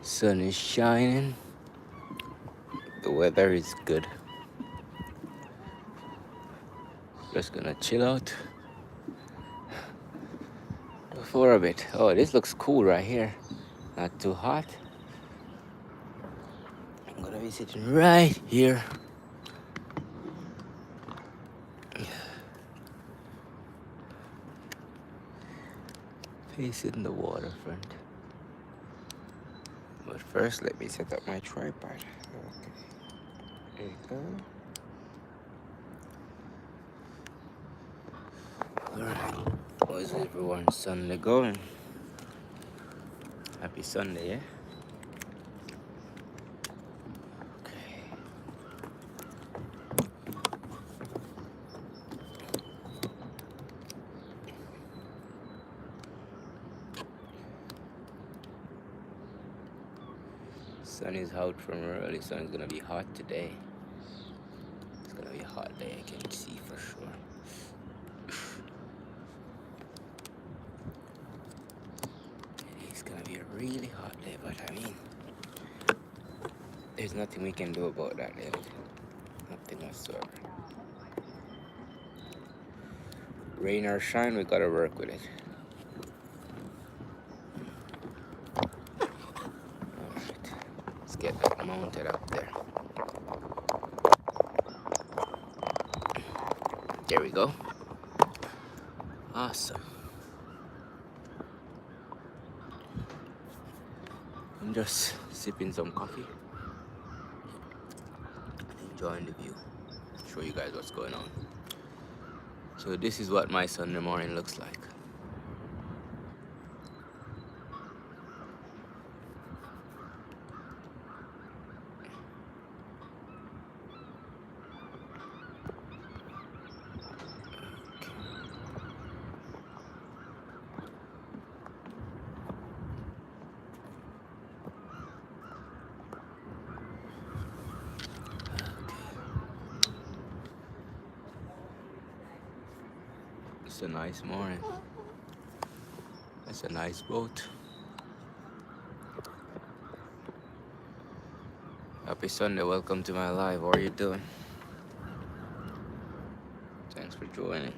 Sun is shining. The weather is good. Just gonna chill out for a bit. Oh, this looks cool right here. Not too hot. I'm gonna be sitting right here. Facing the waterfront. But first, let me set up my tripod. Okay. There you go. Alright. How's everyone's Sunday going? Happy Sunday, yeah? Okay. Sun is out from early. Sun is gonna be hot today. It's gonna be a hot day, I can see for sure. It's gonna be a really hot day, but I mean, there's nothing we can do about that yet. Nothing whatsoever. Rain or shine, we gotta work with it. Alright, let's get that mounted up there. There we go. Awesome. I'm just sipping some coffee, enjoying the view. Show you guys what's going on. So this is what my Sunday morning looks like. It's a nice morning. It's a nice boat. Happy Sunday, welcome to my live. How are you doing? Thanks for joining.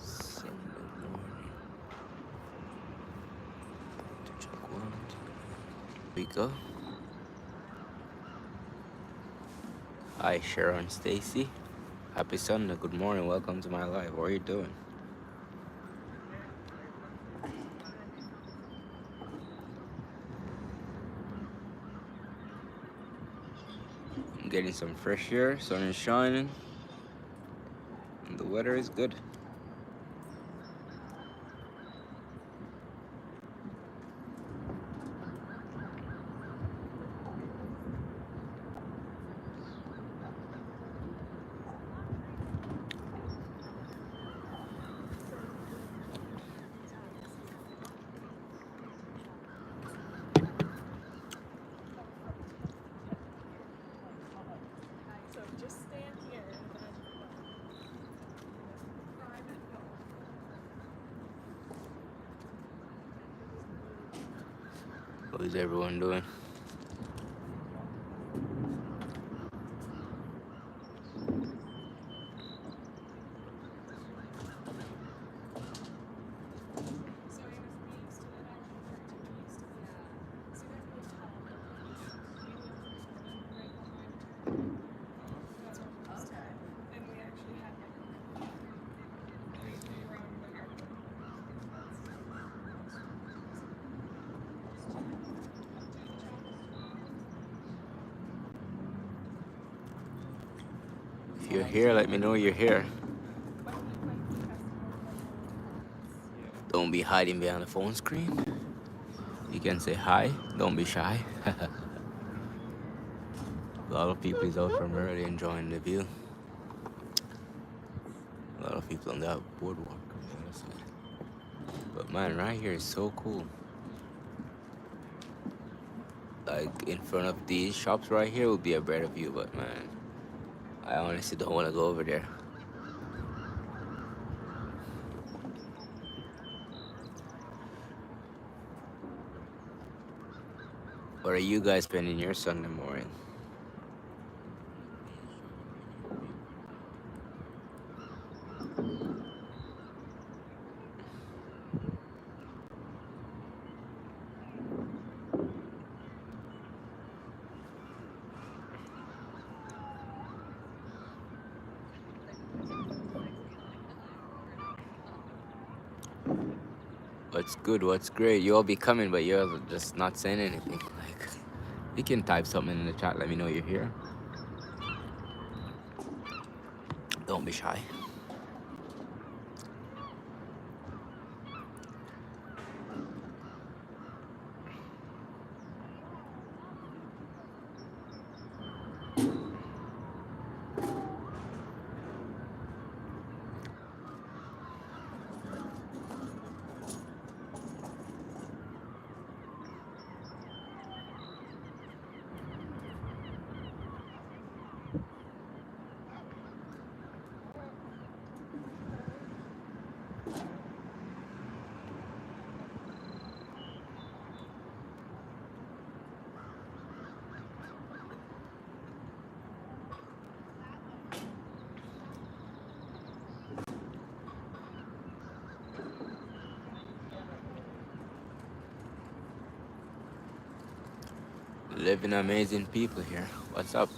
Sunday morning. Check one. We go. Hi Sharon Stacy. Happy Sunday, good morning, welcome to my live. How are you doing? I'm getting some fresh air, sun is shining, and the weather is good. What is everyone doing? If you're here, let me know you're here. Don't be hiding behind the phone screen. You can say hi, don't be shy. A lot of people is out from early enjoying the view. A lot of people on that boardwalk. But man, right here is so cool. Like in front of these shops right here would be a better view, but man, I honestly don't want to go over there. What are you guys spending your Sunday morning? What's good? What's great? You all be coming, but you're just not saying anything. Like, you can type something in the chat. Let me know you're here. Don't be shy. Living amazing people here. What's up?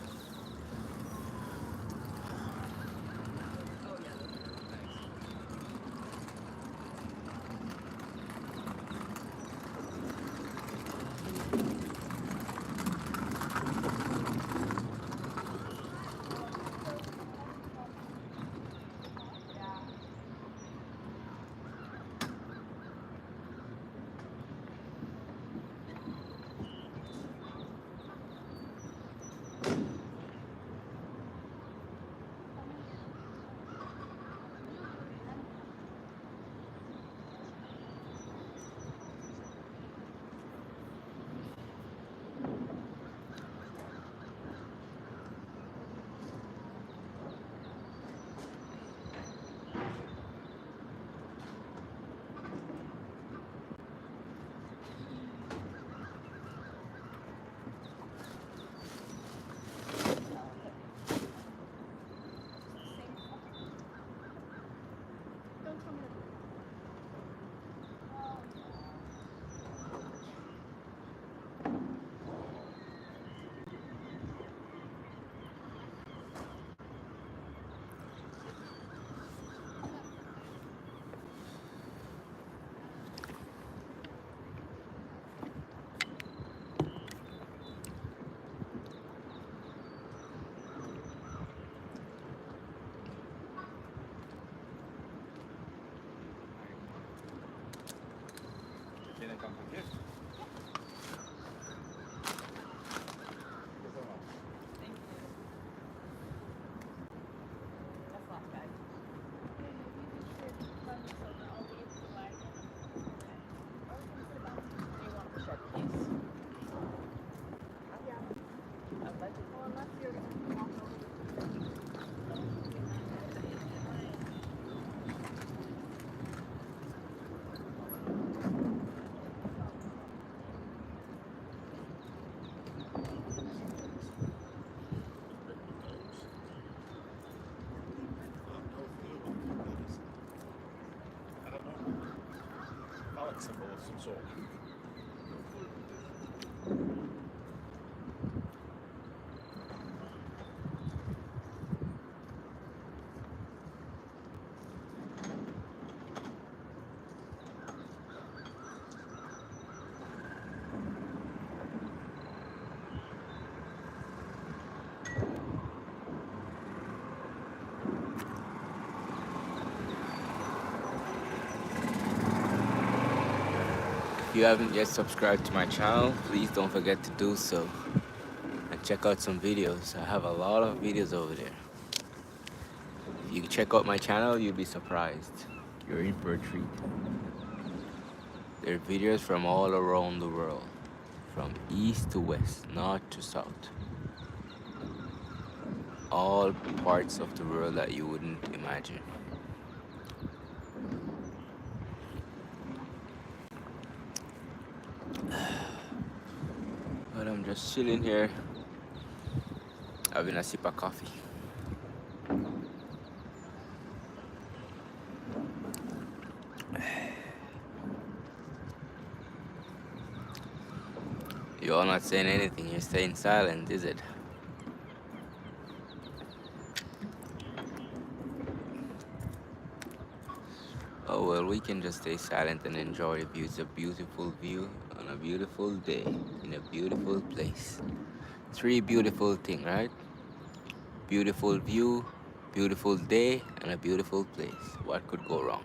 Symbol of some sort. If you haven't yet subscribed to my channel, please don't forget to do so. And check out some videos. I have a lot of videos over there. If you check out my channel, you'll be surprised. You're in for a treat. There are videos from all around the world. From east to west, north to south. All parts of the world that you wouldn't imagine. But Just chilling here, having a sip of coffee. You're not saying anything, you're staying silent, is it? Oh well, we can just stay silent and enjoy the view. It's a beautiful view on a beautiful day in a beautiful place. Three beautiful things, right? Beautiful view, beautiful day, and a beautiful place. What could go wrong?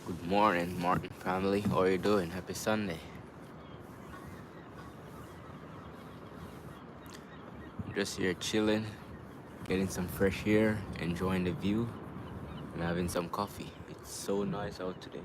Good morning, Martin family. How are you doing? Happy Sunday. I'm just here chilling, getting some fresh air, enjoying the view, and having some coffee. It's so nice out today.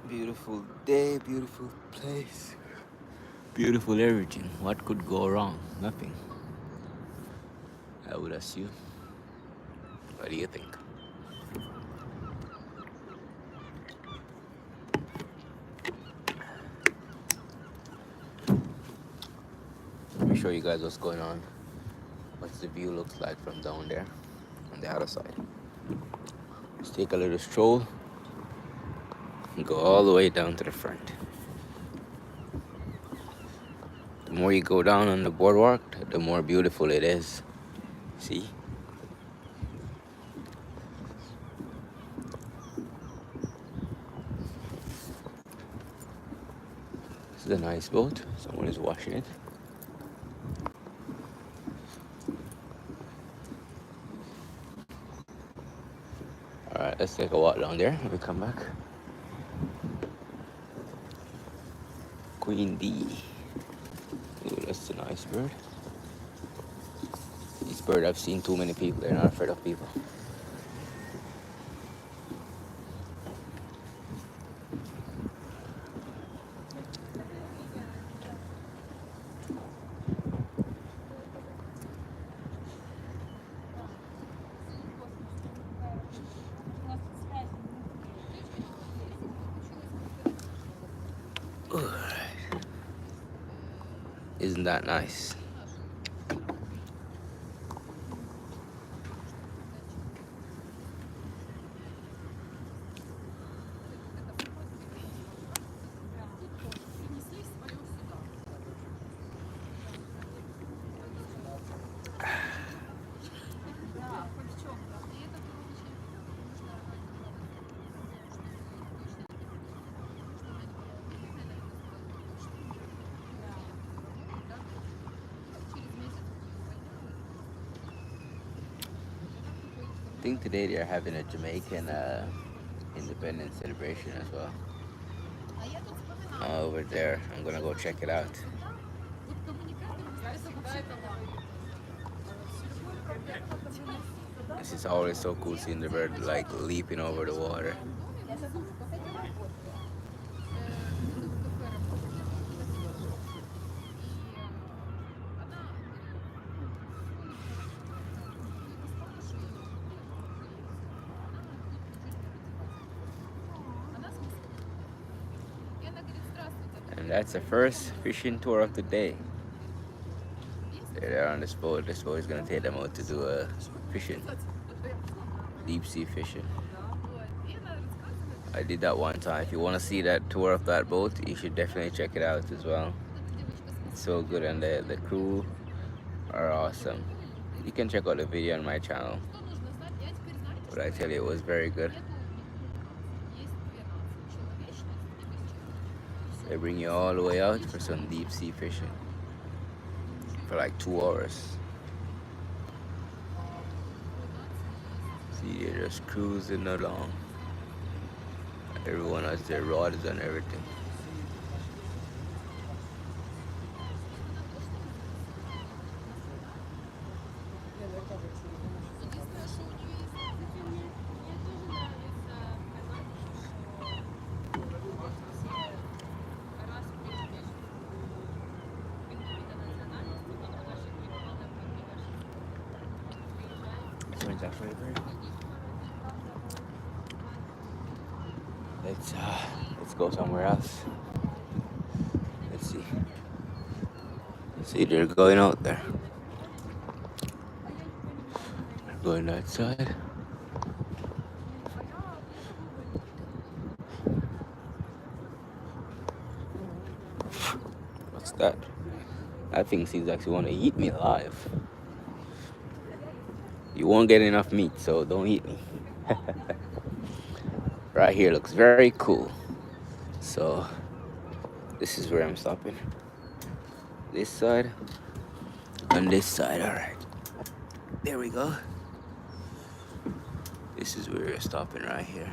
Beautiful day, beautiful place, beautiful everything. What could go wrong? Nothing, I would assume. What do you think? Let me show you guys what's going on. What's the view looks like from down there on the other side. Let's take a little stroll and go all the way down to the front. The more you go down on the boardwalk, the more beautiful it is. See? This is a nice boat. Someone is washing it. Alright, let's take a walk down there and we come back. Queen D. Ooh, that's a nice bird. This bird, I've seen too many people. They're not afraid of people. Isn't that nice? I think today they're having a Jamaican independence celebration as well. Over there, I'm gonna go check it out. This is always so cool seeing the bird like leaping over the water. And that's the first fishing tour of the day. They're on this boat. This boat is gonna take them out to do a fishing, deep sea fishing. I did that one time. If you want to see that tour of that boat, you should definitely check it out as well. It's so good, and the crew are awesome. You can check out the video on my channel, but I tell you, it was very good. They bring you all the way out for some deep sea fishing for like 2 hours. See, they're just cruising along. Everyone has their rods and everything. When's that favorite? Let's go somewhere else. Let's see. See, they're going out there. They're going that side. What's that? That thing seems like you want to eat me alive. You won't get enough meat, so don't eat me. Right here looks very cool. So this is where I'm stopping. This side and this side. All right. There we go. This is where we're stopping right here.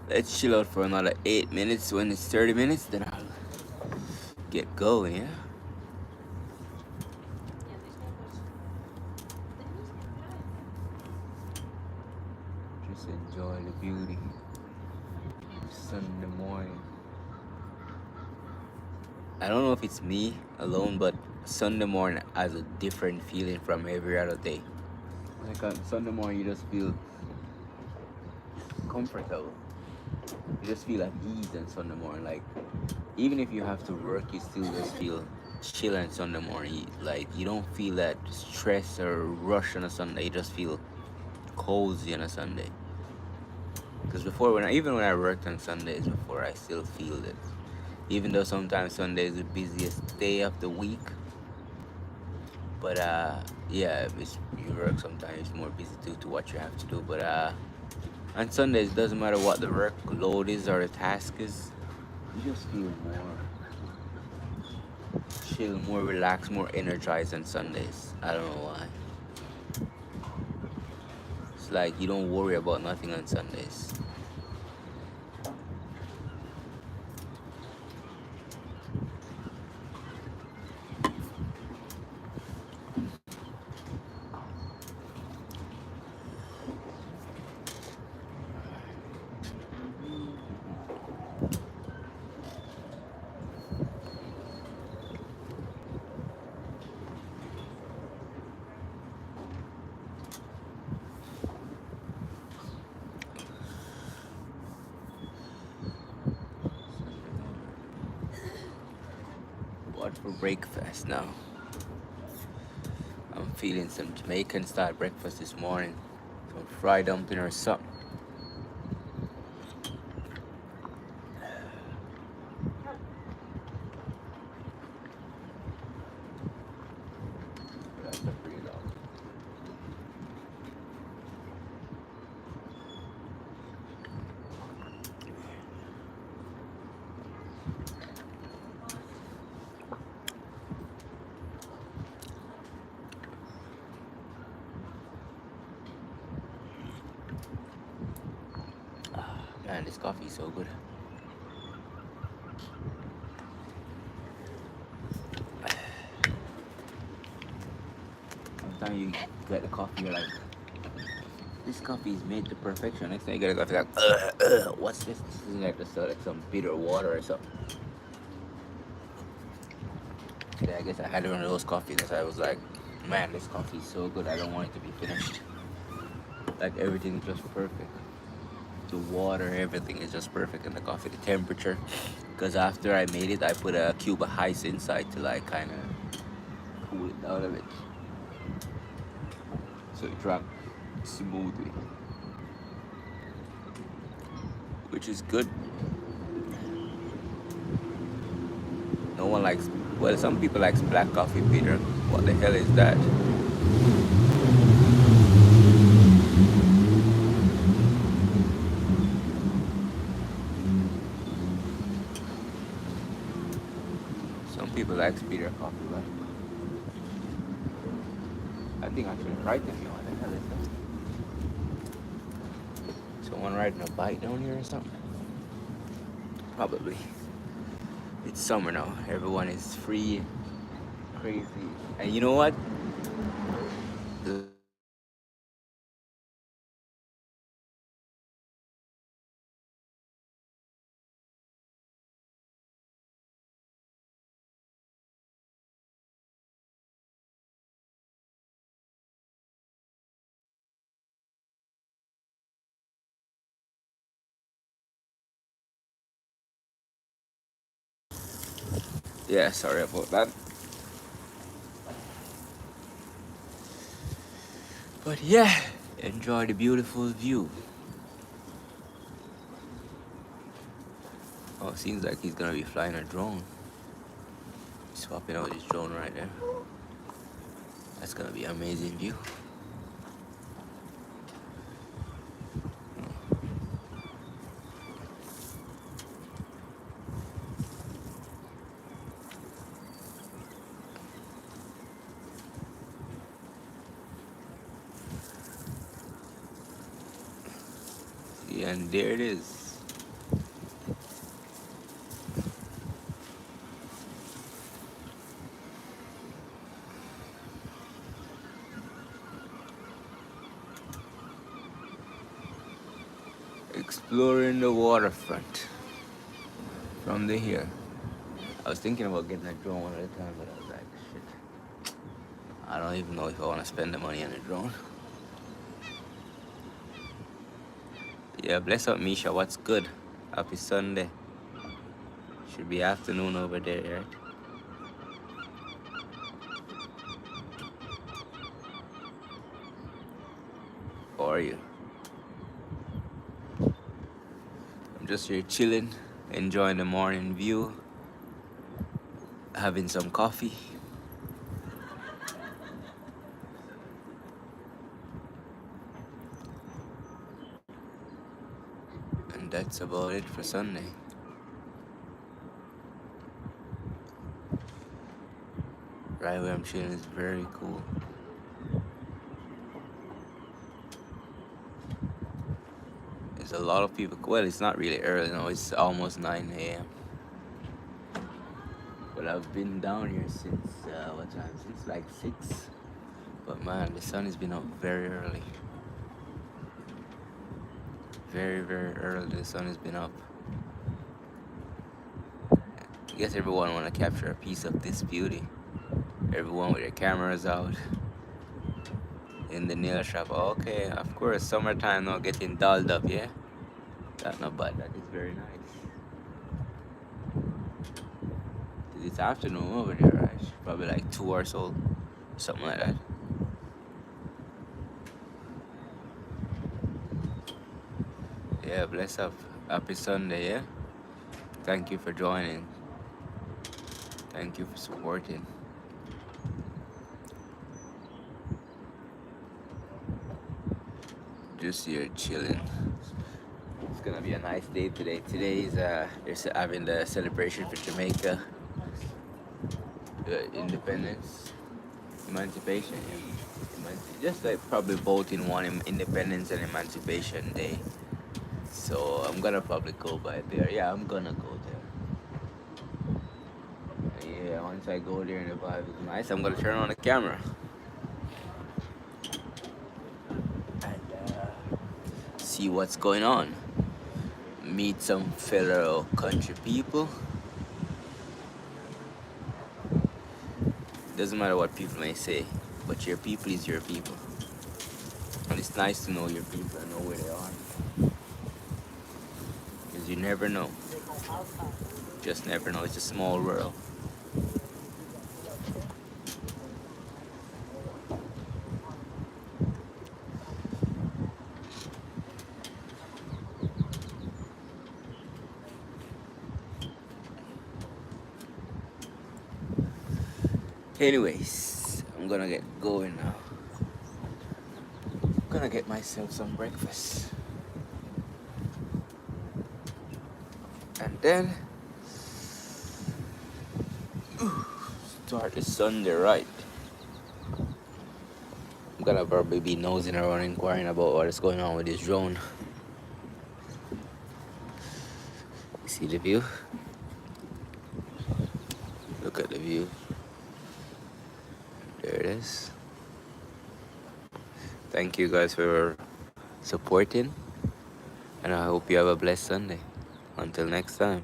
Let's chill out for another 8 minutes. When it's 30 minutes, then I'll get going, yeah? Just enjoy the beauty of Sunday morning. I don't know if it's me alone, but Sunday morning has a different feeling from every other day. Like on Sunday morning, you just feel comfortable. You just feel at ease on Sunday morning. Like, even if you have to work, you still just feel chill on Sunday morning. Like, you don't feel that stress or rush on a Sunday. You just feel cozy on a Sunday. Because before, even when I worked on Sundays before, I still feel it. Even though sometimes Sunday is the busiest day of the week, but yeah, it's, you work sometimes more busy due to what you have to do. But on Sundays, it doesn't matter what the workload is or the task is, you just feel more chill, more relaxed, more energized on Sundays. I don't know why. It's like you don't worry about nothing on Sundays. What for breakfast now? I'm feeling some Jamaican style breakfast this morning. Some fried dumpling or something. That's a pretty long. Man, this coffee is so good. Sometimes you get the coffee, you're like, this coffee is made to perfection. Next time you get a coffee, like, what's this? This is like just like some bitter water or something. Yeah, I guess I had one of those coffees that I was like, man, this coffee is so good. I don't want it to be finished. Like everything is just perfect. The water, everything is just perfect in the coffee. The temperature, because after I made it, I put a cube of ice inside to like kind of cool it down a bit, so it drank smoothly, which is good. No one likes, well, some people likes black coffee, Peter. What the hell is that? Some people likes bitter coffee, but I think actually frightened me. What the hell is that? Someone riding a bike down here or something? Probably. It's summer now. Everyone is free, crazy. And you know what? Yeah, sorry about that. But yeah, enjoy the beautiful view. Oh, seems like he's gonna be flying a drone. Swapping out his drone right there. That's gonna be an amazing view. See, and there it is. exploring the waterfront from the here. I was thinking about getting a drone one at a time, but I was like, shit. I don't even know if I want to spend the money on a drone. Yeah, bless up, Misha. What's good? Happy Sunday. Should be afternoon over there, right? How are you? I'm just here chilling, enjoying the morning view, having some coffee. And that's about it for Sunday. Right where I'm chilling is very cool. There's a lot of people. Well, it's not really early now. It's almost 9 a.m. But I've been down here since what time? Since like 6. But man, the sun has been up very early. Very, very early. The sun has been up. I guess everyone want to capture a piece of this beauty. Everyone with their cameras out in the nail shop. Okay, of course, summertime now getting dolled up, yeah? That's not bad. That is very nice. 'Cause it's afternoon over there, right? Probably like 2 or so. Something like that. Yeah, bless up. Happy Sunday, yeah? Thank you for joining. Thank you for supporting. Just here chilling. It's gonna be a nice day today. Today is they're having the celebration for Jamaica, independence, emancipation. Yeah. Just like probably both in one, Independence and Emancipation Day. So I'm gonna probably go by there. Yeah, I'm gonna go there. Yeah, once I go there and the vibe is nice, I'm gonna turn on the camera and see what's going on. Meet some fellow country people. Doesn't matter what people may say, but your people is your people. And it's nice to know your people and know where they are. Because you never know. Just never know. It's a small world. Anyways, I'm gonna get going now. I'm gonna get myself some breakfast. And then start the Sunday right. I'm gonna probably be nosing around inquiring about what is going on with this drone. See the view? Look at the view. There it is. Thank you guys for supporting, and I hope you have a blessed Sunday. Until next time.